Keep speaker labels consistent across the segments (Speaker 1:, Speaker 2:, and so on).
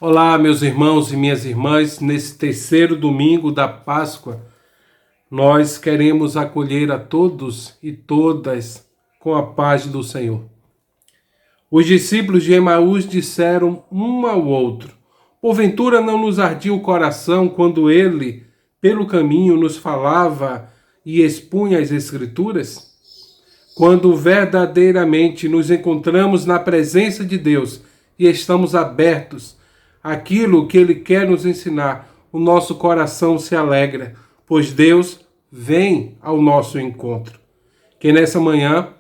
Speaker 1: Olá, meus irmãos e minhas irmãs, nesse terceiro domingo da Páscoa, nós queremos acolher a todos e todas com a paz do Senhor. Os discípulos de Emaús disseram um ao outro: porventura não nos ardia o coração quando ele, pelo caminho, nos falava e expunha as Escrituras? Quando verdadeiramente nos encontramos na presença de Deus e estamos abertos àquilo que Ele quer nos ensinar, o nosso coração se alegra, pois Deus vem ao nosso encontro. Que nessa manhã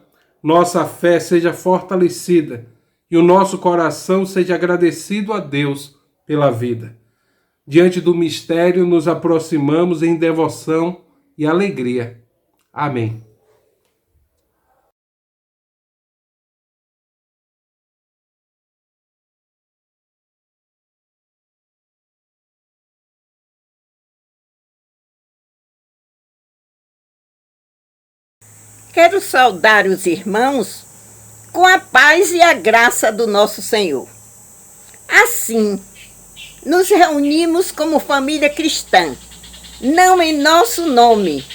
Speaker 1: nossa fé seja fortalecida e o nosso coração seja agradecido a Deus pela vida. Diante do mistério nos aproximamos em devoção e alegria. Amém.
Speaker 2: Quero saudar os irmãos com a paz e a graça do nosso Senhor. Assim, nos reunimos como família cristã, não em nosso nome,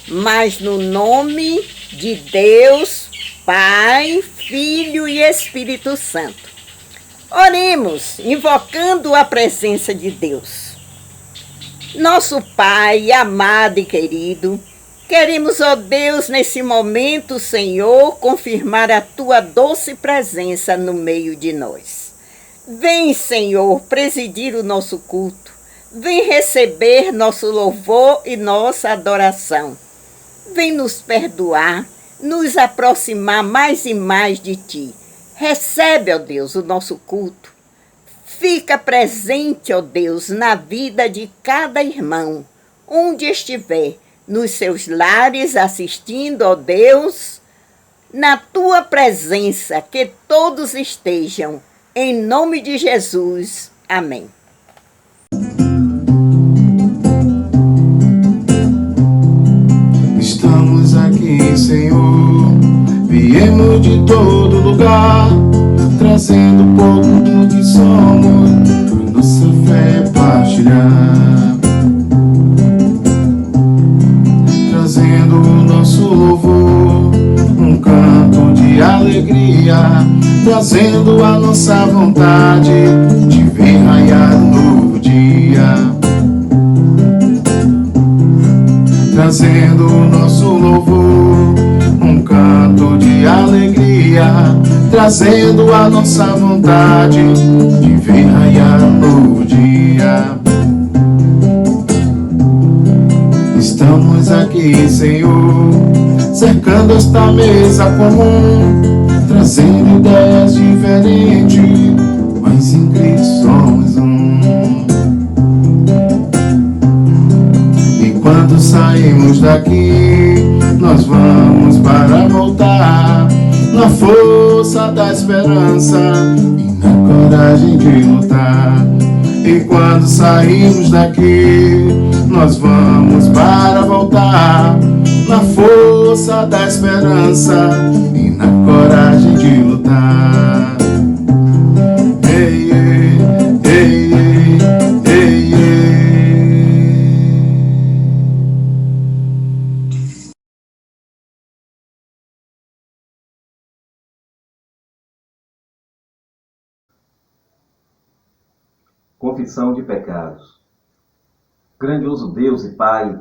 Speaker 2: mas no nome de Deus, Pai, Filho e Espírito Santo. Oremos, invocando a presença de Deus. Nosso Pai, amado e querido, queremos, ó Deus, nesse momento, Senhor, confirmar a Tua doce presença no meio de nós. Vem, Senhor, presidir o nosso culto. Vem receber nosso louvor e nossa adoração. Vem nos perdoar, nos aproximar mais e mais de Ti. Recebe, ó Deus, o nosso culto. Fica presente, ó Deus, na vida de cada irmão, onde estiver, nos seus lares, assistindo, ó Deus, na Tua presença, que todos estejam, em nome de Jesus. Amém.
Speaker 3: Estamos aqui, Senhor, viemos de todo lugar, trazendo um pouco do que somos, pra nossa fé partilhar. Trazendo o nosso louvor, um canto de alegria, trazendo a nossa vontade de ver raiar um novo dia. Trazendo o nosso louvor, um canto de alegria, trazendo a nossa vontade de ver raiar um novo dia. Estamos aqui, Senhor, cercando esta mesa comum, trazendo ideias diferentes, mas em Cristo somos um. E quando saímos daqui, nós vamos para voltar na força da esperança e na coragem de lutar. E quando saímos daqui, nós vamos para voltar na força da esperança e na coragem de lutar. Ei, ei, ei, ei, ei, ei.
Speaker 4: Confissão de pecados. Grandioso Deus e Pai,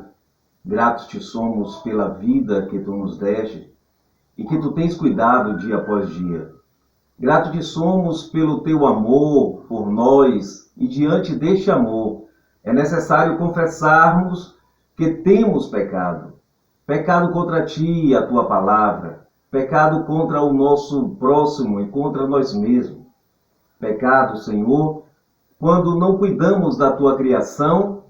Speaker 4: gratos te somos pela vida que tu nos deste e que tu tens cuidado dia após dia. Gratos te somos pelo teu amor por nós e diante deste amor é necessário confessarmos que temos pecado. Pecado contra ti e a tua palavra, pecado contra o nosso próximo e contra nós mesmos. Pecado, Senhor, quando não cuidamos da tua criação,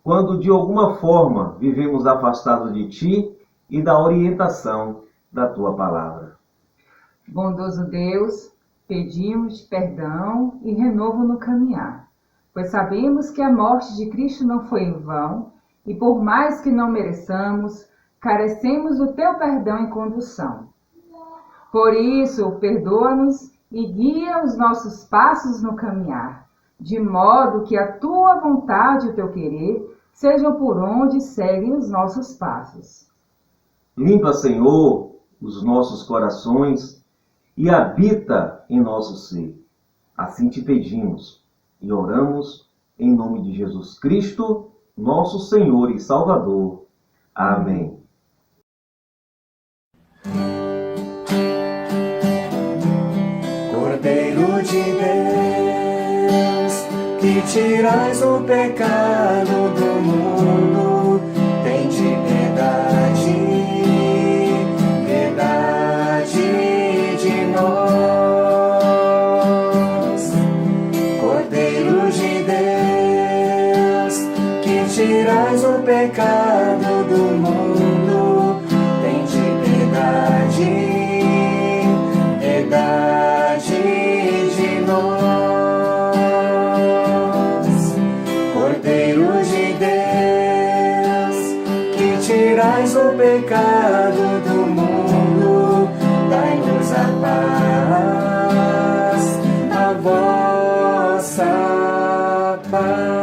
Speaker 4: quando de alguma forma vivemos afastados de ti e da orientação da tua palavra.
Speaker 5: Bondoso Deus, pedimos perdão e renovo no caminhar, pois sabemos que a morte de Cristo não foi em vão e por mais que não mereçamos, carecemos do teu perdão e condução. Por isso, perdoa-nos e guia os nossos passos no caminhar, de modo que a tua vontade e o teu querer sejam por onde seguem os nossos passos.
Speaker 4: Limpa, Senhor, os nossos corações e habita em nosso ser. Assim te pedimos e oramos em nome de Jesus Cristo, nosso Senhor e Salvador. Amém.
Speaker 6: Cordeiro de Deus, que tirais o pecado do mundo, tende piedade, piedade de nós. Cordeiro de Deus, que tirais o pecado do mundo, tende piedade, piedade de nós. Cordeiro de Deus, que tirais o pecado do mundo, dai-nos a paz, a vossa paz.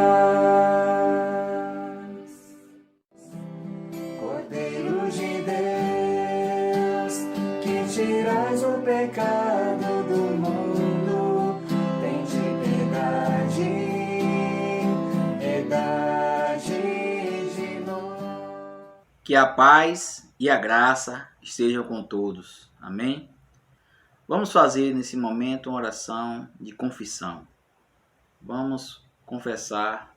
Speaker 6: Cordeiro de Deus, que tirais o pecado do mundo, tende piedade, piedade de nós.
Speaker 7: Que a paz e a graça estejam com todos. Amém? Vamos fazer nesse momento uma oração de confissão. Vamos confessar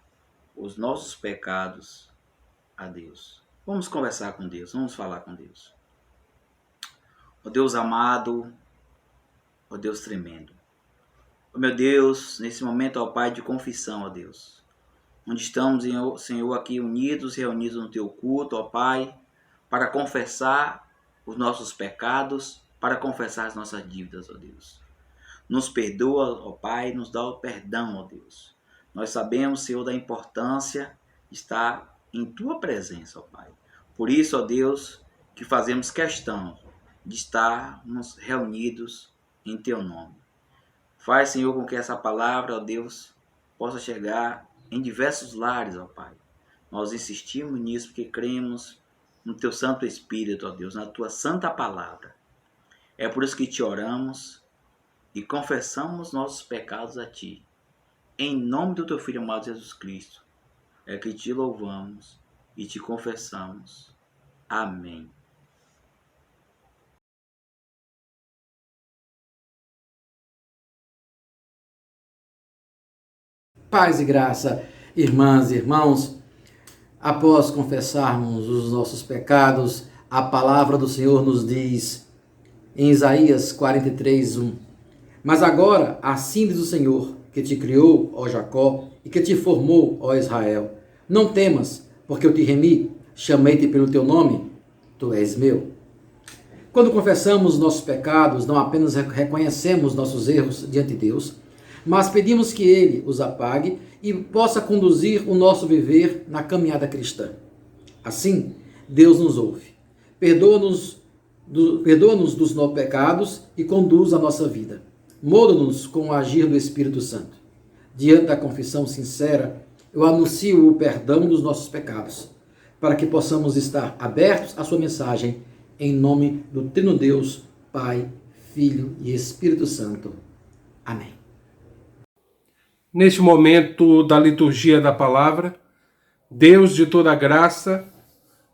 Speaker 7: os nossos pecados a Deus. Vamos conversar com Deus, vamos falar com Deus. Ó Deus amado, ó Deus tremendo. Ó meu Deus, nesse momento, ó Pai, de confissão, ó Deus, onde estamos, Senhor, aqui unidos, reunidos no Teu culto, ó Pai, para confessar os nossos pecados, para confessar as nossas dívidas, ó Deus. Nos perdoa, ó Pai, nos dá o perdão, ó Deus. Nós sabemos, Senhor, da importância de estar em Tua presença, ó Pai. Por isso, ó Deus, que fazemos questão de estarmos reunidos em Teu nome. Faz, Senhor, com que essa palavra, ó Deus, possa chegar em diversos lares, ó Pai. Nós insistimos nisso porque cremos no Teu Santo Espírito, ó Deus, na Tua Santa Palavra. É por isso que Te oramos e confessamos nossos pecados a Ti. Em nome do Teu Filho amado Jesus Cristo, é que Te louvamos e Te confessamos. Amém.
Speaker 8: Paz e graça, irmãs e irmãos, após confessarmos os nossos pecados, a palavra do Senhor nos diz em Isaías 43:1. Mas agora, assim diz o Senhor, que te criou, ó Jacó, e que te formou, ó Israel. Não temas, porque eu te remi, chamei-te pelo teu nome, tu és meu. Quando confessamos nossos pecados, não apenas reconhecemos nossos erros diante de Deus, mas pedimos que Ele os apague e possa conduzir o nosso viver na caminhada cristã. Assim, Deus nos ouve. Perdoa-nos dos nossos pecados e conduz a nossa vida. Molda-nos com o agir do Espírito Santo. Diante da confissão sincera, eu anuncio o perdão dos nossos pecados, para que possamos estar abertos à sua mensagem, em nome do Trino Deus, Pai, Filho e Espírito Santo. Amém.
Speaker 1: Neste momento da liturgia da palavra, Deus de toda graça,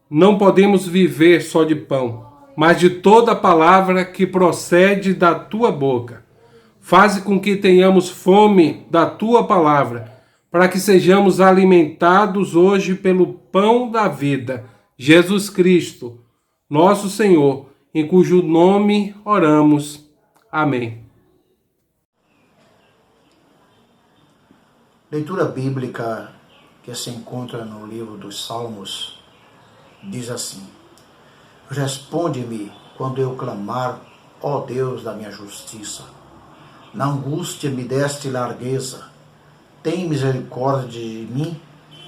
Speaker 1: não podemos viver só de pão, mas de toda palavra que procede da tua boca. Faze com que tenhamos fome da tua palavra, para que sejamos alimentados hoje pelo pão da vida, Jesus Cristo, nosso Senhor, em cujo nome oramos. Amém.
Speaker 9: Leitura bíblica que se encontra no livro dos Salmos diz assim: Responde-me quando eu clamar, ó Deus da minha justiça. Na angústia me deste largueza. Tem misericórdia de mim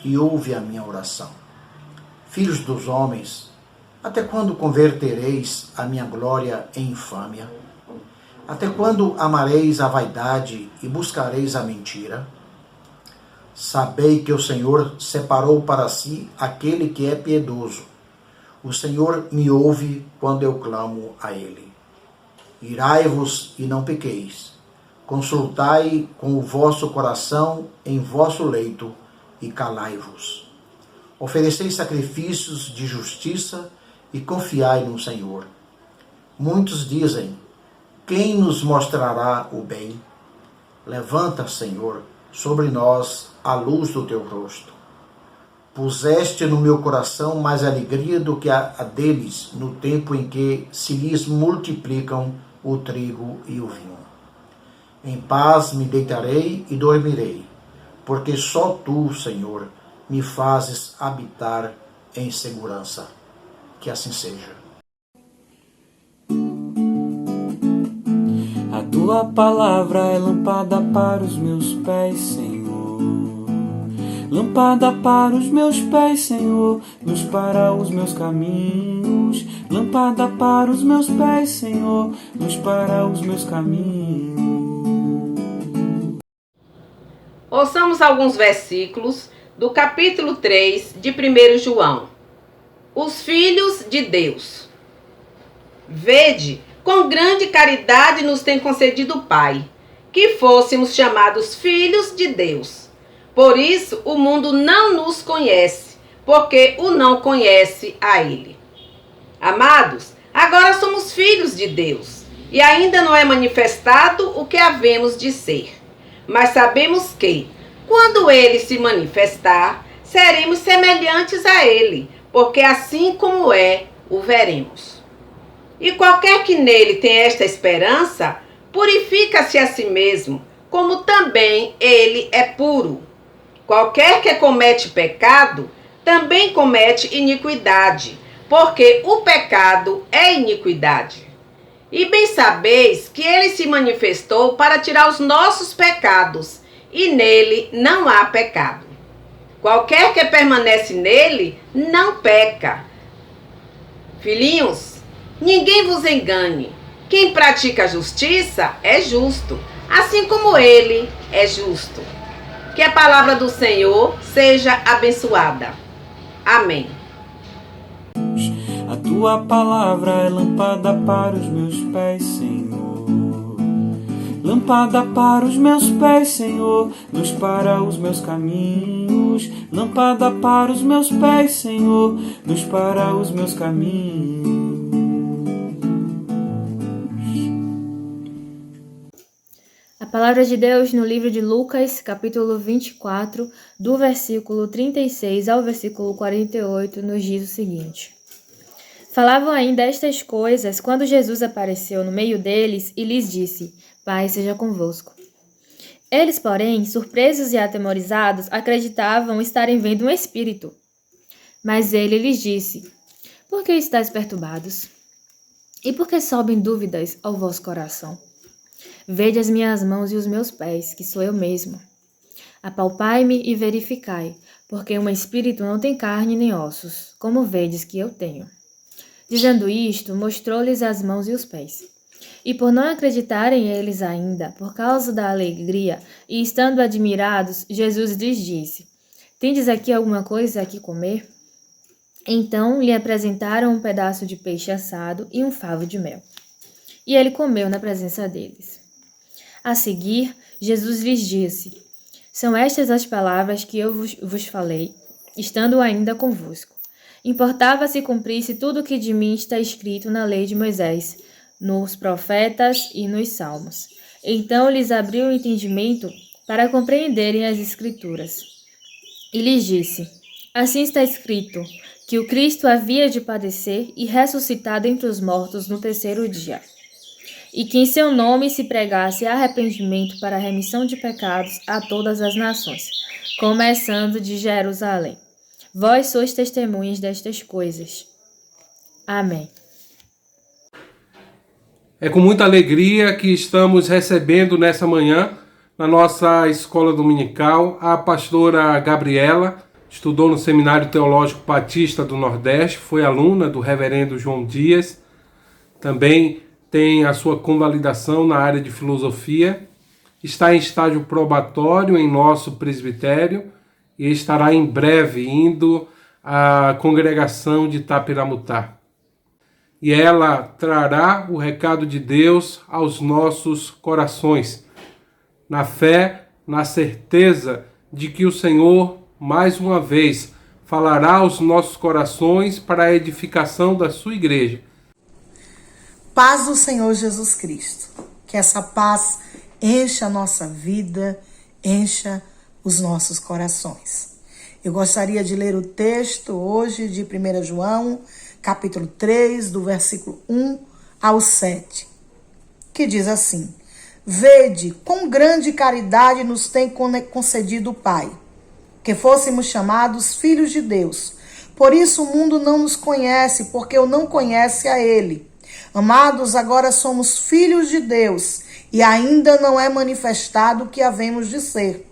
Speaker 9: e ouve a minha oração. Filhos dos homens, até quando convertereis a minha glória em infâmia? Até quando amareis a vaidade e buscareis a mentira? Sabei que o Senhor separou para si aquele que é piedoso. O Senhor me ouve quando eu clamo a Ele. Irai-vos e não pequeis. Consultai com o vosso coração em vosso leito e calai-vos. Oferecei sacrifícios de justiça e confiai no Senhor. Muitos dizem: quem nos mostrará o bem? Levanta, Senhor, sobre nós a luz do teu rosto. Puseste no meu coração mais alegria do que a deles no tempo em que se lhes multiplicam o trigo e o vinho. Em paz me deitarei e dormirei, porque só tu, Senhor, me fazes habitar em segurança. Que assim seja.
Speaker 6: A tua palavra é lâmpada para os meus pés, Senhor. Lâmpada para os meus pés, Senhor, luz para os meus caminhos. Lâmpada para os meus pés, Senhor, luz para os meus caminhos.
Speaker 2: Ouçamos alguns versículos do capítulo 3 de 1 João. Os filhos de Deus. Vede, com grande caridade nos tem concedido o Pai, que fôssemos chamados filhos de Deus. Por isso o mundo não nos conhece, porque o não conhece a Ele. Amados, agora somos filhos de Deus, e ainda não é manifestado o que havemos de ser. Mas sabemos que, quando Ele se manifestar, seremos semelhantes a Ele, porque assim como é, o veremos. E qualquer que nele tenha esta esperança, purifica-se a si mesmo, como também ele é puro. Qualquer que comete pecado, também comete iniquidade, porque o pecado é iniquidade. E bem sabeis que ele se manifestou para tirar os nossos pecados, e nele não há pecado. Qualquer que permanece nele, não peca. Filhinhos, ninguém vos engane. Quem pratica a justiça é justo, assim como ele é justo. Que a palavra do Senhor seja abençoada. Amém.
Speaker 6: A tua palavra é lâmpada para os meus pés, Senhor. Lâmpada para os meus pés, Senhor, luz para os meus caminhos. Lâmpada para os meus pés, Senhor, luz para os meus caminhos.
Speaker 10: A palavra de Deus no livro de Lucas, capítulo 24, do versículo 36 ao versículo 48, nos diz o seguinte: Falavam ainda estas coisas quando Jesus apareceu no meio deles e lhes disse: Paz seja convosco. Eles, porém, surpresos e atemorizados, acreditavam estarem vendo um espírito. Mas ele lhes disse: Por que estáis perturbados? E por que sobem dúvidas ao vosso coração? Vede as minhas mãos e os meus pés, que sou eu mesmo. Apalpai-me e verificai, porque um espírito não tem carne nem ossos, como vedes que eu tenho. Dizendo isto, mostrou-lhes as mãos e os pés. E por não acreditarem eles ainda, por causa da alegria, e estando admirados, Jesus lhes disse: Tendes aqui alguma coisa a que comer? Então lhe apresentaram um pedaço de peixe assado e um favo de mel. E ele comeu na presença deles. A seguir, Jesus lhes disse: São estas as palavras que eu vos falei, estando ainda convosco. Importava se cumprisse tudo o que de mim está escrito na lei de Moisés, nos profetas e nos salmos. Então lhes abriu o entendimento para compreenderem as Escrituras. E lhes disse: Assim está escrito, que o Cristo havia de padecer e ressuscitar dentre os mortos no terceiro dia. E que em seu nome se pregasse arrependimento para a remissão de pecados a todas as nações, começando de Jerusalém. Vós sois testemunhas destas coisas. Amém.
Speaker 1: É com muita alegria que estamos recebendo nessa manhã, na nossa escola dominical, a pastora Gabriela. Estudou no Seminário Teológico Batista do Nordeste, foi aluna do reverendo João Dias. Também tem a sua convalidação na área de filosofia. Está em estágio probatório em nosso presbitério e estará em breve indo à congregação de Tapiramutá. E ela trará o recado de Deus aos nossos corações, na fé, na certeza de que o Senhor, mais uma vez, falará aos nossos corações para a edificação da sua igreja.
Speaker 11: Paz do Senhor Jesus Cristo. Que essa paz encha a nossa vida, encha os nossos corações. Eu gostaria de ler o texto hoje de 1 João, capítulo 3, do versículo 1 ao 7, que diz assim: Vede quão grande caridade nos tem concedido o Pai, que fôssemos chamados filhos de Deus. Por isso o mundo não nos conhece, porque o não conhece a Ele. Amados, agora somos filhos de Deus, e ainda não é manifestado o que havemos de ser.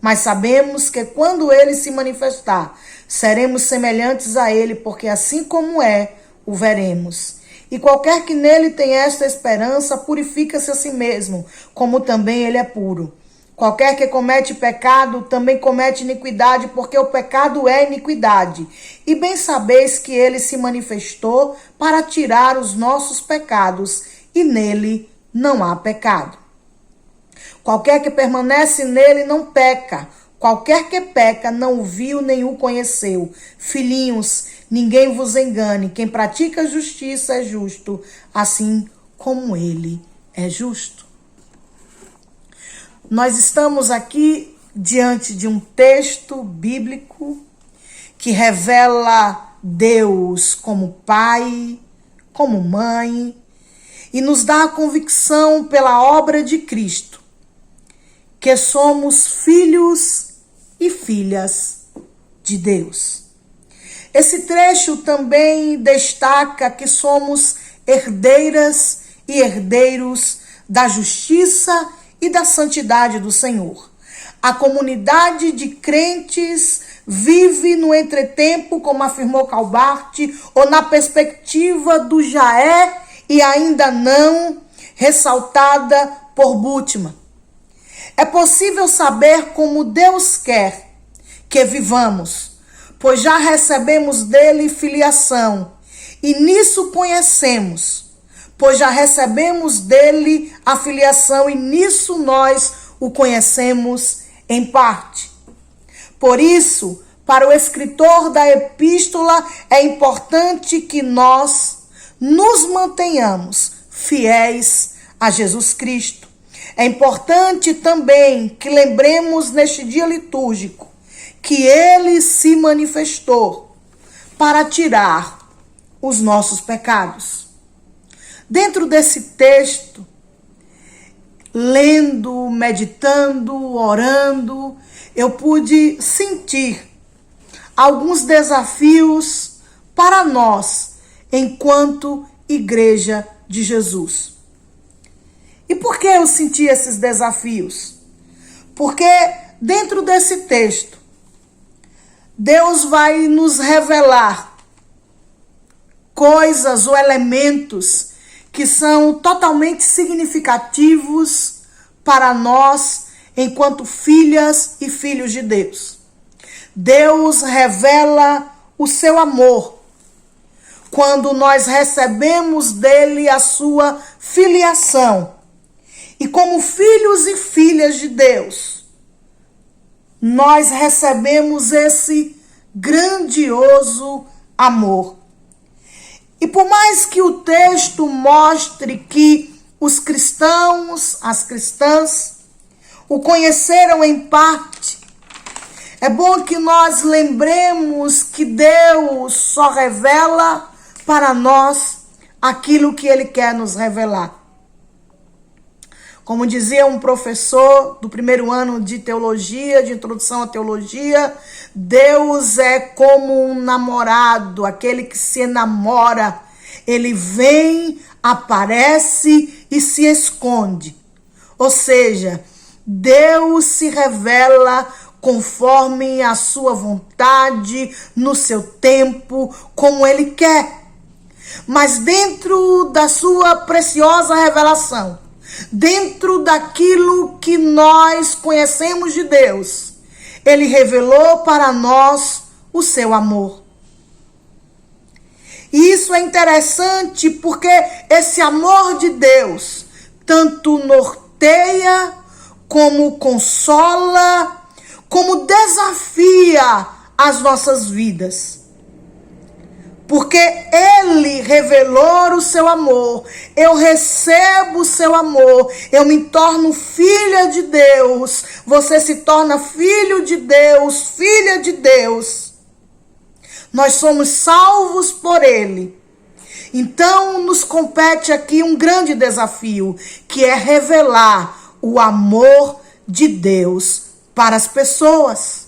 Speaker 11: Mas sabemos que quando Ele se manifestar, seremos semelhantes a Ele, porque assim como é, o veremos. E qualquer que nele tenha esta esperança, purifica-se a si mesmo, como também Ele é puro. Qualquer que comete pecado, também comete iniquidade, porque o pecado é iniquidade. E bem sabeis que Ele se manifestou para tirar os nossos pecados, e nele não há pecado. Qualquer que permanece nele não peca. Qualquer que peca não o viu nem o conheceu. Filhinhos, ninguém vos engane. Quem pratica justiça é justo, assim como ele é justo. Nós estamos aqui diante de um texto bíblico que revela Deus como Pai, como Mãe, e nos dá a convicção pela obra de Cristo que somos filhos e filhas de Deus. Esse trecho também destaca que somos herdeiras e herdeiros da justiça e da santidade do Senhor. A comunidade de crentes vive no entretempo, como afirmou Calbart, ou na perspectiva do já é e ainda não, ressaltada por Bultmann. É possível saber como Deus quer que vivamos, pois já recebemos dele filiação, e nisso conhecemos, pois já recebemos dele a filiação, e nisso nós o conhecemos em parte. Por isso, para o escritor da epístola, é importante que nós nos mantenhamos fiéis a Jesus Cristo. É importante também que lembremos neste dia litúrgico que ele se manifestou para tirar os nossos pecados. Dentro desse texto, lendo, meditando, orando, eu pude sentir alguns desafios para nós, enquanto Igreja de Jesus. E por que eu senti esses desafios? Porque dentro desse texto, Deus vai nos revelar coisas ou elementos que são totalmente significativos para nós enquanto filhas e filhos de Deus. Deus revela o seu amor quando nós recebemos dele a sua filiação. E como filhos e filhas de Deus, nós recebemos esse grandioso amor. E por mais que o texto mostre que os cristãos, as cristãs, o conheceram em parte, é bom que nós lembremos que Deus só revela para nós aquilo que Ele quer nos revelar. Como dizia um professor do primeiro ano de teologia, de introdução à teologia, Deus é como um namorado, aquele que se enamora. Ele vem, aparece e se esconde. Ou seja, Deus se revela conforme a sua vontade, no seu tempo, como Ele quer. Mas dentro da sua preciosa revelação, dentro daquilo que nós conhecemos de Deus, Ele revelou para nós o seu amor. E isso é interessante porque esse amor de Deus tanto norteia, como consola, como desafia as nossas vidas. Porque Ele revelou o seu amor, eu recebo o seu amor, eu me torno filha de Deus, você se torna filho de Deus, filha de Deus. Nós somos salvos por Ele. Então nos compete aqui um grande desafio, que é revelar o amor de Deus para as pessoas.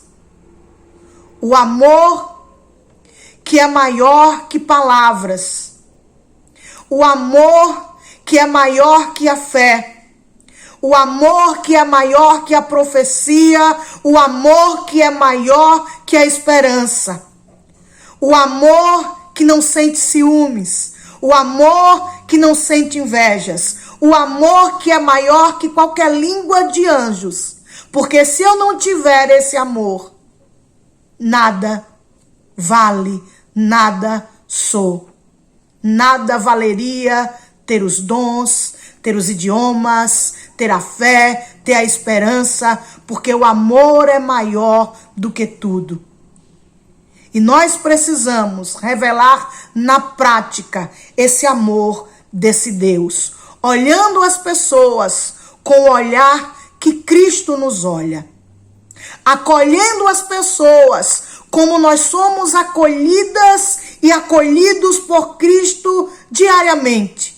Speaker 11: O amor que é maior que palavras. O amor que é maior que a fé. O amor que é maior que a profecia. O amor que é maior que a esperança. O amor que não sente ciúmes. O amor que não sente invejas. O amor que é maior que qualquer língua de anjos. Porque se eu não tiver esse amor, nada vale, nada sou. Nada valeria ter os dons, ter os idiomas, ter a fé, ter a esperança, porque o amor é maior do que tudo. E nós precisamos revelar na prática esse amor desse Deus, olhando as pessoas com o olhar que Cristo nos olha, acolhendo as pessoas como nós somos acolhidas e acolhidos por Cristo diariamente.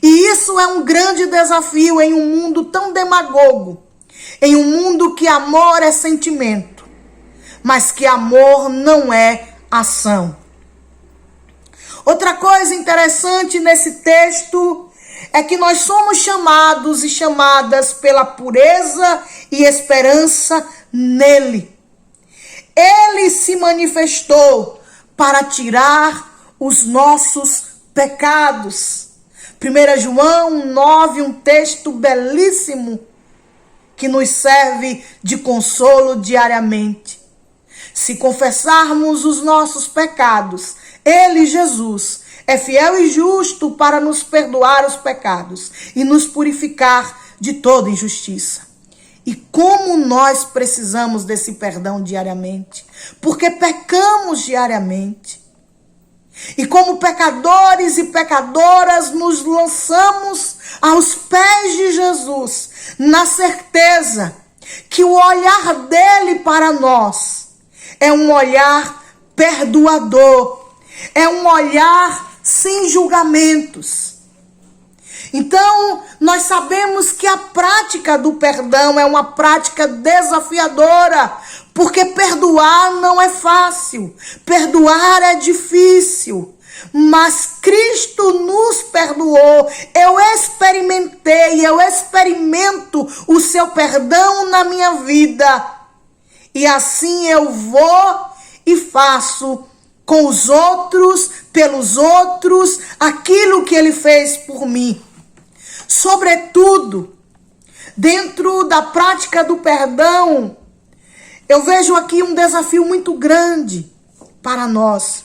Speaker 11: E isso é um grande desafio em um mundo tão demagogo, em um mundo que amor é sentimento, mas que amor não é ação. Outra coisa interessante nesse texto é que nós somos chamados e chamadas pela pureza e esperança nele. Ele se manifestou para tirar os nossos pecados. 1 João 9, um texto belíssimo que nos serve de consolo diariamente. Se confessarmos os nossos pecados, Ele, Jesus, é fiel e justo para nos perdoar os pecados e nos purificar de toda injustiça. E como nós precisamos desse perdão diariamente, porque pecamos diariamente. E como pecadores e pecadoras nos lançamos aos pés de Jesus, na certeza que o olhar dele para nós é um olhar perdoador, É um olhar sem julgamentos. Então, nós sabemos que a prática do perdão é uma prática desafiadora, porque perdoar não é fácil, perdoar é difícil. Mas Cristo nos perdoou. Eu experimento o seu perdão na minha vida. E assim eu vou e faço com os outros, pelos outros, aquilo que ele fez por mim. Sobretudo, dentro da prática do perdão, eu vejo aqui um desafio muito grande para nós,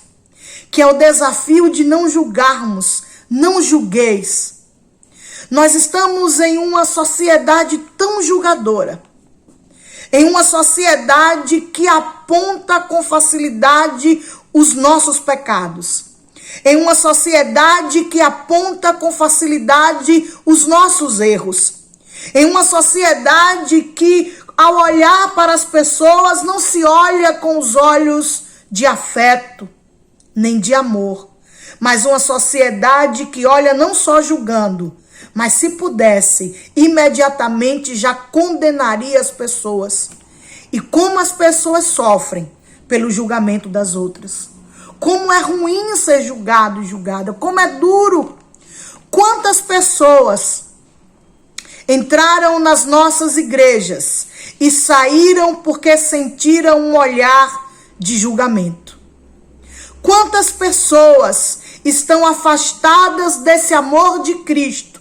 Speaker 11: que é o desafio de não julgarmos, não julgueis. Nós estamos em uma sociedade tão julgadora, em uma sociedade que aponta com facilidade os nossos pecados, em uma sociedade que aponta com facilidade os nossos erros, em uma sociedade que, ao olhar para as pessoas, não se olha com os olhos de afeto, nem de amor, mas uma sociedade que olha não só julgando, mas se pudesse, imediatamente já condenaria as pessoas. E como as pessoas sofrem pelo julgamento das outras. Como é ruim ser julgado e julgada, como é duro. Quantas pessoas entraram nas nossas igrejas e saíram porque sentiram um olhar de julgamento. Quantas pessoas estão afastadas desse amor de Cristo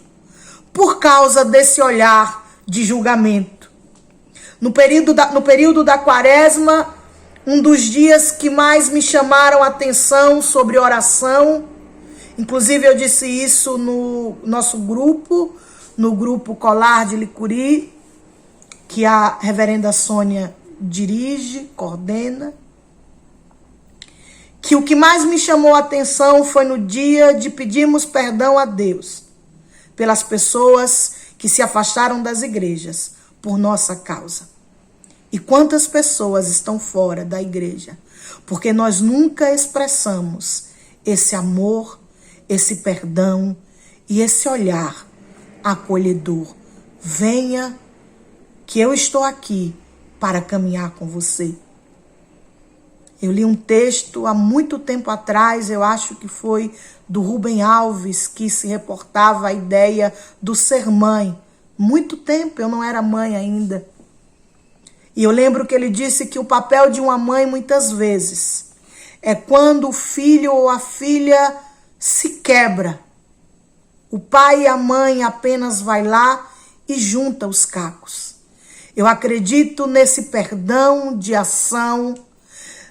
Speaker 11: por causa desse olhar de julgamento. No período da Quaresma, um dos dias que mais me chamaram a atenção sobre oração, inclusive eu disse isso no nosso grupo, no grupo Colar de Licuri, que a reverenda Sônia dirige, coordena, que o que mais me chamou a atenção foi no dia de pedirmos perdão a Deus pelas pessoas que se afastaram das igrejas por nossa causa. E quantas pessoas estão fora da igreja porque nós nunca expressamos esse amor, esse perdão e esse olhar acolhedor. Venha, que eu estou aqui para caminhar com você. Eu li um texto há muito tempo atrás, eu acho que foi do Rubem Alves, que se reportava a ideia do ser mãe. Muito tempo, eu não era mãe ainda. E eu lembro que ele disse que o papel de uma mãe, muitas vezes, é quando o filho ou a filha se quebra. O pai e a mãe apenas vai lá e junta os cacos. Eu acredito nesse perdão de ação,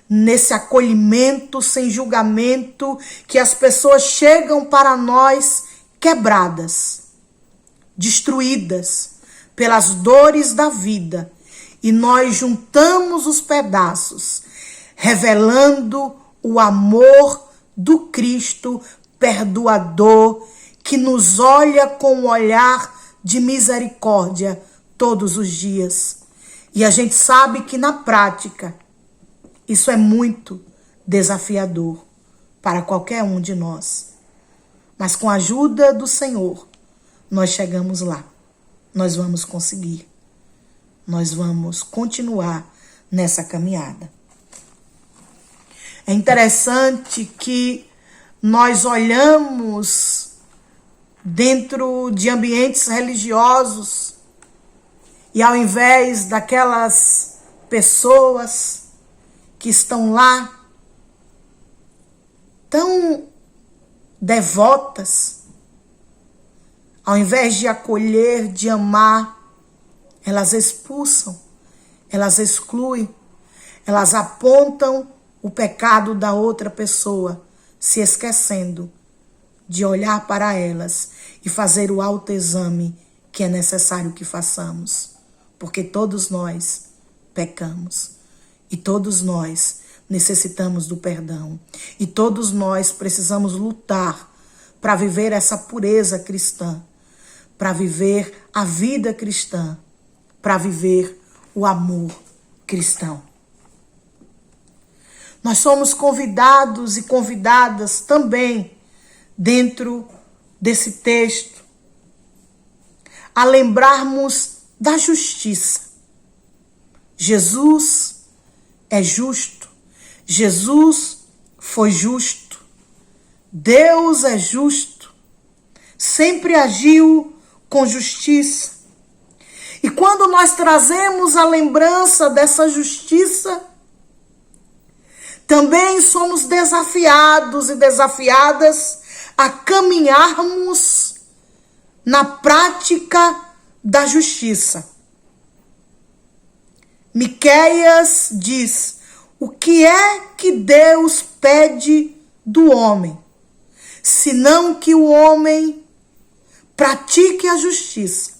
Speaker 11: nesse acolhimento sem julgamento, que as pessoas chegam para nós quebradas, destruídas pelas dores da vida, e nós juntamos os pedaços, revelando o amor do Cristo perdoador, que nos olha com um olhar de misericórdia todos os dias. E a gente sabe que na prática isso é muito desafiador para qualquer um de nós. Mas com a ajuda do Senhor, nós chegamos lá. Nós vamos conseguir. Nós vamos continuar nessa caminhada. É interessante que nós olhamos dentro de ambientes religiosos e ao invés daquelas pessoas que estão lá tão devotas, ao invés de acolher, de amar, elas expulsam, elas excluem, elas apontam o pecado da outra pessoa, se esquecendo de olhar para elas e fazer o autoexame que é necessário que façamos, porque todos nós pecamos e todos nós necessitamos do perdão e todos nós precisamos lutar para viver essa pureza cristã, para viver a vida cristã, para viver o amor cristão. Nós somos convidados e convidadas também, dentro desse texto, a lembrarmos da justiça. Jesus é justo. Jesus foi justo. Deus é justo. Sempre agiu com justiça. E quando nós trazemos a lembrança dessa justiça, também somos desafiados e desafiadas a caminharmos na prática da justiça. Miqueias diz: o que é que Deus pede do homem, senão que o homem pratique a justiça,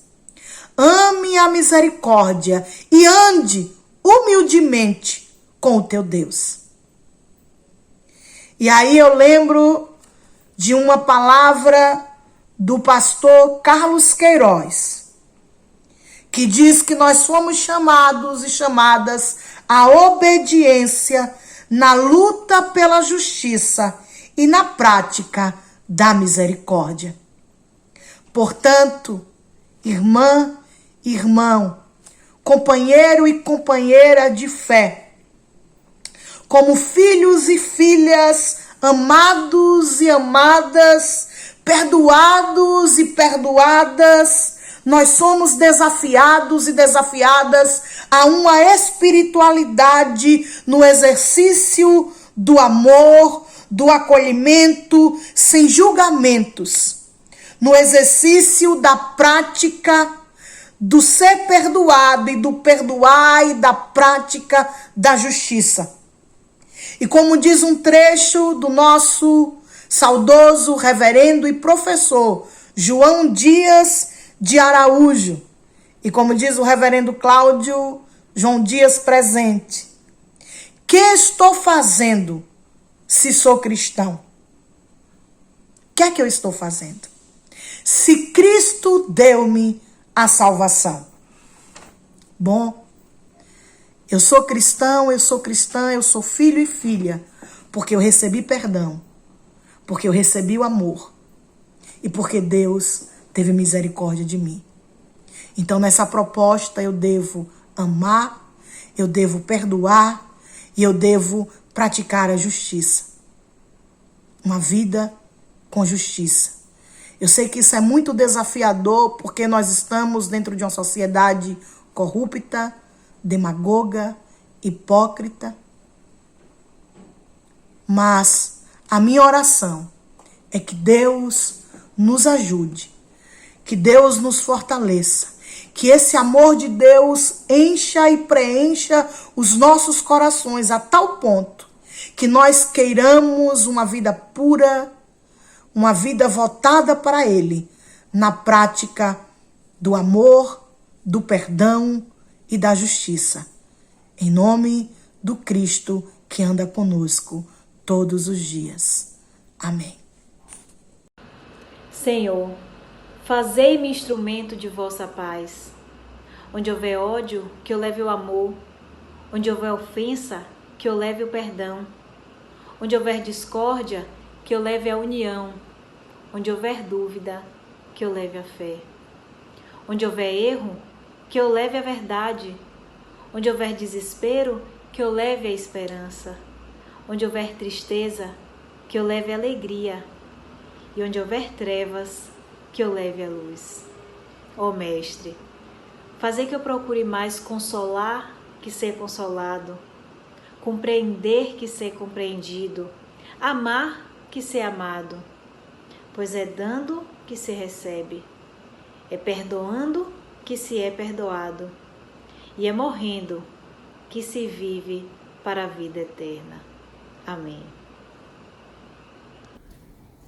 Speaker 11: ame a misericórdia e ande humildemente com o teu Deus. E aí eu lembro de uma palavra do pastor Carlos Queiroz, que diz que nós somos chamados e chamadas à obediência na luta pela justiça e na prática da misericórdia. Portanto, irmã, irmão, companheiro e companheira de fé, como filhos e filhas amados e amadas, perdoados e perdoadas, nós somos desafiados e desafiadas a uma espiritualidade no exercício do amor, do acolhimento, sem julgamentos, no exercício da prática do ser perdoado e do perdoar e da prática da justiça. E como diz um trecho do nosso saudoso reverendo e professor João Dias de Araújo, e como diz o reverendo Cláudio João Dias presente: que estou fazendo se sou cristão? O que é que eu estou fazendo? Se Cristo deu-me a salvação. Bom, eu sou cristão, eu sou cristã, eu sou filho e filha, porque eu recebi perdão, porque eu recebi o amor e porque Deus teve misericórdia de mim. Então, nessa proposta, eu devo amar, eu devo perdoar e eu devo praticar a justiça. Uma vida com justiça. Eu sei que isso é muito desafiador, porque nós estamos dentro de uma sociedade corrupta, demagoga, hipócrita. Mas a minha oração é que Deus nos ajude, que Deus nos fortaleça, que esse amor de Deus encha e preencha os nossos corações a tal ponto que nós queiramos uma vida pura, uma vida votada para Ele, na prática do amor, do perdão e da justiça. Em nome do Cristo que anda conosco todos os dias. Amém.
Speaker 12: Senhor, fazei-me instrumento de vossa paz. Onde houver ódio, que eu leve o amor. Onde houver ofensa, que eu leve o perdão. Onde houver discórdia, que eu leve a união. Onde houver dúvida, que eu leve a fé. Onde houver erro, que eu leve a verdade. Onde houver desespero, que eu leve a esperança. Onde houver tristeza, que eu leve a alegria. E onde houver trevas, que eu leve a luz. Ó Mestre, fazei que eu procure mais consolar que ser consolado, compreender que ser compreendido, amar que ser amado, pois é dando que se recebe, é perdoando que se é perdoado, e é morrendo que se vive para a vida eterna. Amém.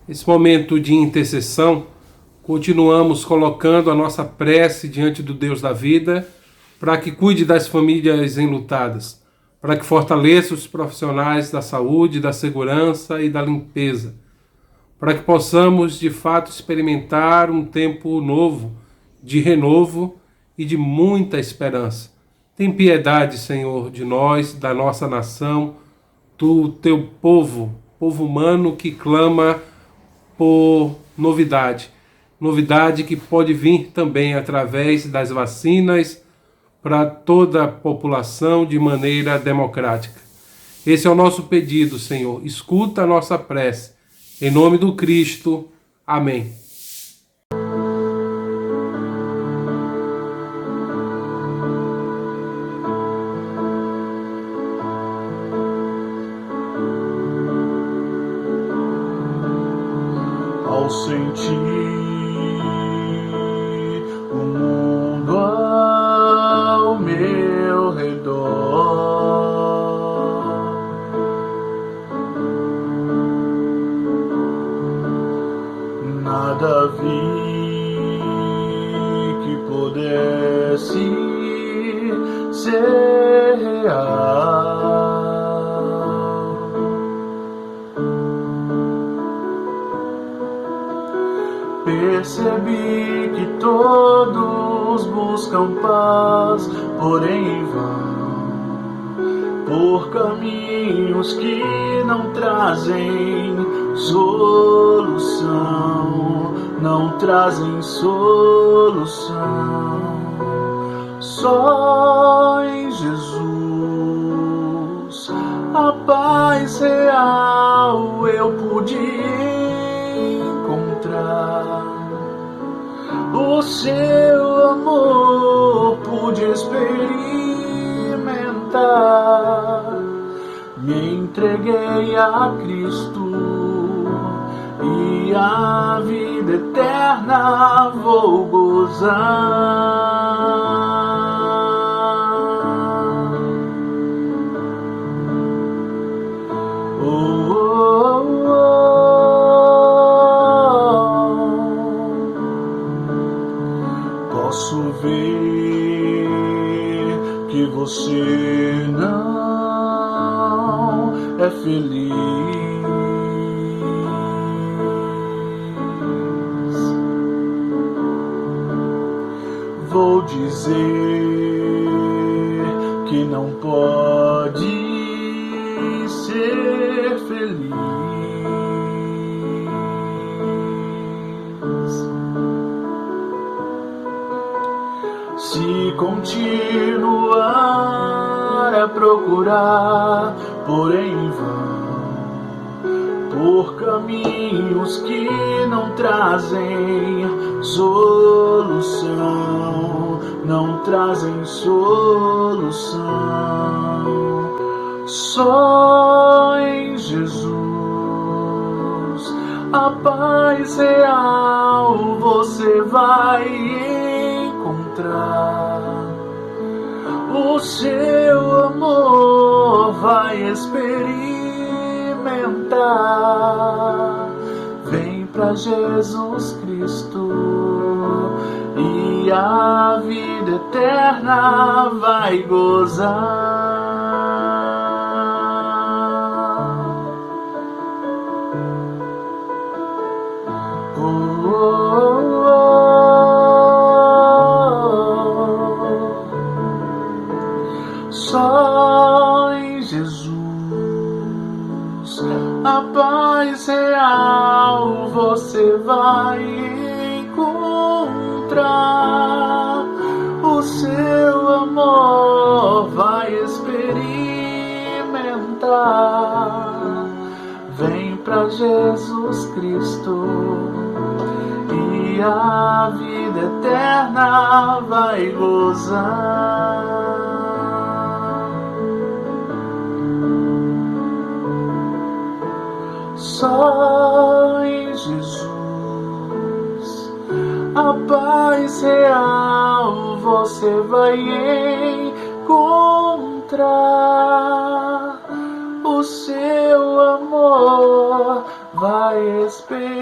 Speaker 1: Nesse momento de intercessão, continuamos colocando a nossa prece diante do Deus da vida, para que cuide das famílias enlutadas, para que fortaleça os profissionais da saúde, da segurança e da limpeza, para que possamos de fato experimentar um tempo novo, de renovo e de muita esperança. Tem piedade, Senhor, de nós, da nossa nação, do teu povo humano que clama por novidade. Novidade que pode vir também através das vacinas para toda a população de maneira democrática. Esse é o nosso pedido, Senhor. Escuta a nossa prece. Em nome do Cristo. Amém.
Speaker 3: Ao sentir o mundo ao meu redor, nada vi que pudesse ser real. Percebi que todos buscam paz, porém em vão, por caminhos que não trazem solução, não trazem solução. Só em Jesus a paz real eu pude encontrar. O seu amor pude experimentar. Me entreguei a Cristo e a vida eterna vou gozar. Posso ver que você não é feliz. Vou dizer que não pode ser feliz. Se continuar a procurar, porém em vão, por caminhos que não trazem solução, não trazem solução. Só em Jesus a paz real você vai encontrar. O seu amor vai experimentar. Vem pra Jesus Cristo e a vida eterna vai gozar. Só em Jesus a paz real você vai encontrar. O seu amor vai experimentar. Vem pra Jesus Cristo e a vida eterna vai gozar. Só em Jesus a paz real você vai encontrar. O seu amor vai experimentar.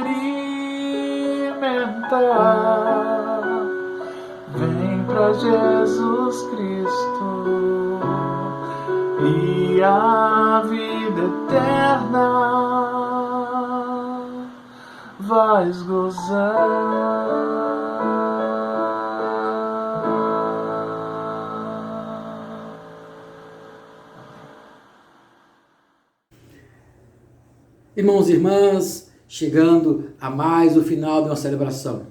Speaker 3: Vem pra Jesus Cristo e a vida eterna vais gozar.
Speaker 8: Irmãos e irmãs, chegando a mais o final de uma celebração,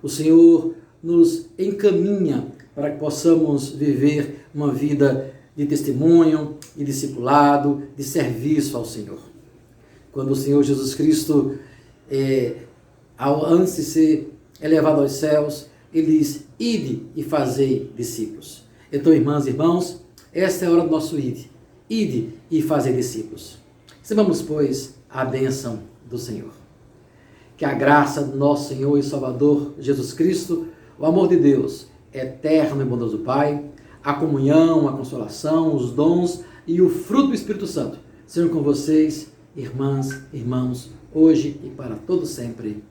Speaker 8: o Senhor nos encaminha para que possamos viver uma vida de testemunho, de discipulado, de serviço ao Senhor. Quando o Senhor Jesus Cristo, antes de ser elevado aos céus, Ele diz: ide e fazei discípulos. Então, irmãs e irmãos, esta é a hora do nosso ide. Ide e fazei discípulos. Recebamos, pois, a bênção do Senhor. Que a graça do nosso Senhor e Salvador Jesus Cristo, o amor de Deus, eterno e bondoso Pai, a comunhão, a consolação, os dons e o fruto do Espírito Santo sejam com vocês, irmãs, irmãos, hoje e para todo sempre.